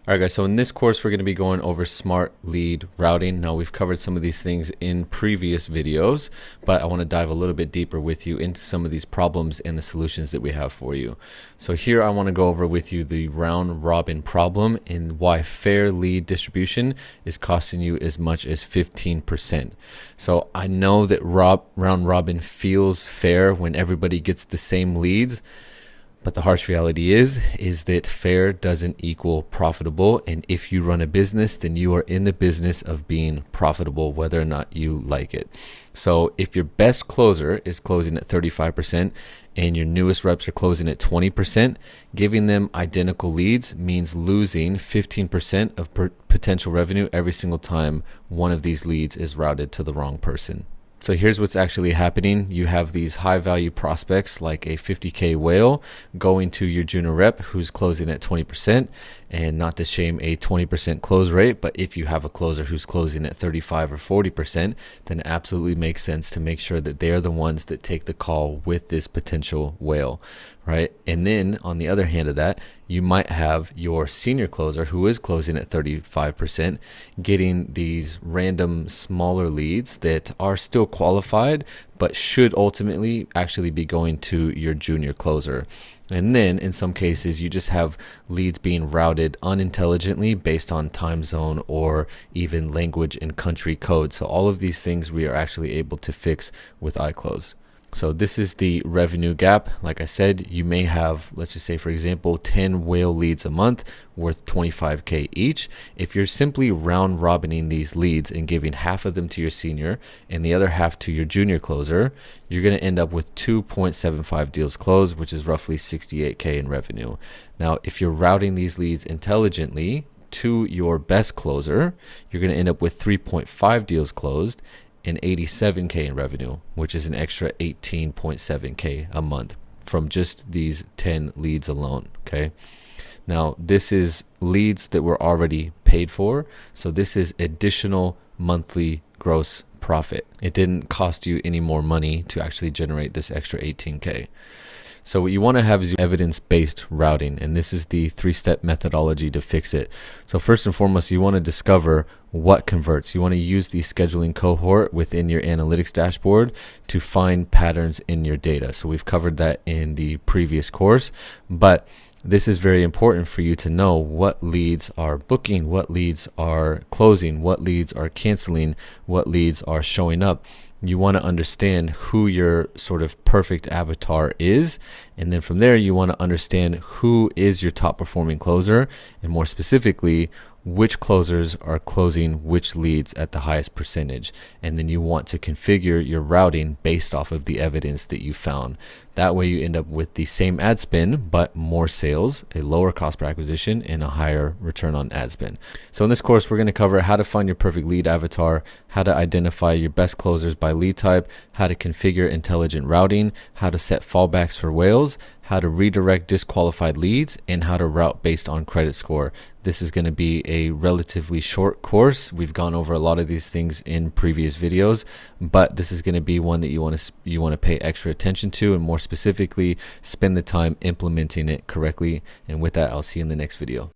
All right, guys, so in this course, we're going to be going over smart lead routing. Now, we've covered some of these things in previous videos, but I want to dive a little bit deeper with you into some of these problems and the solutions that we have for you. So here, I want to go over with you the round robin problem and why fair lead distribution is costing you as much as 15%. So I know that round robin feels fair when everybody gets the same leads. But the harsh reality is that fair doesn't equal profitable. And if you run a business, then you are in the business of being profitable, whether or not you like it. So if your best closer is closing at 35% and your newest reps are closing at 20%, giving them identical leads means losing 15% of potential revenue every single time one of these leads is routed to the wrong person. So here's what's actually happening. You have these high value prospects like a 50K whale going to your junior rep who's closing at 20%, and not to shame a 20% close rate, but if you have a closer who's closing at 35 or 40%, then it absolutely makes sense to make sure that they're the ones that take the call with this potential whale, right? And then on the other hand of that, you might have your senior closer who is closing at 35% getting these random smaller leads that are still qualified but should ultimately actually be going to your junior closer. And then in some cases, you just have leads being routed unintelligently based on time zone or even language and country code. So all of these things we are actually able to fix with iClose. So this is the revenue gap. Like I said, you may have, let's just say, for example, 10 whale leads a month worth 25K each. If you're simply round robining these leads and giving half of them to your senior and the other half to your junior closer, you're going to end up with 2.75 deals closed, which is roughly 68K in revenue. Now, if you're routing these leads intelligently to your best closer, you're going to end up with 3.5 deals closed and 87K in revenue, which is an extra 18.7K a month from just these 10 leads alone. Okay. Now, this is leads that were already paid for. So this is additional monthly gross profit. It didn't cost you any more money to actually generate this extra 18K. So what you want to have is evidence-based routing, and this is the 3-step methodology to fix it. So first and foremost, you want to discover what converts. You want to use the scheduling cohort within your analytics dashboard to find patterns in your data. So we've covered that in the previous course, but this is very important for you to know what leads are booking, what leads are closing, what leads are canceling, what leads are showing up. You want to understand who your sort of perfect avatar is. And then from there, you want to understand who is your top performing closer, and more specifically, which closers are closing which leads at the highest percentage. And then you want to configure your routing based off of the evidence that you found. That way you end up with the same ad spend, but more sales, a lower cost per acquisition, and a higher return on ad spend. So in this course, we're going to cover how to find your perfect lead avatar, how to identify your best closers by lead type, how to configure intelligent routing, how to set fallbacks for whales, how to redirect disqualified leads, and how to route based on credit score. This is going to be a relatively short course. We've gone over a lot of these things in previous videos, but this is going to be one that you want to pay extra attention to, and more specifically, spend the time implementing it correctly. And with that, I'll see you in the next video.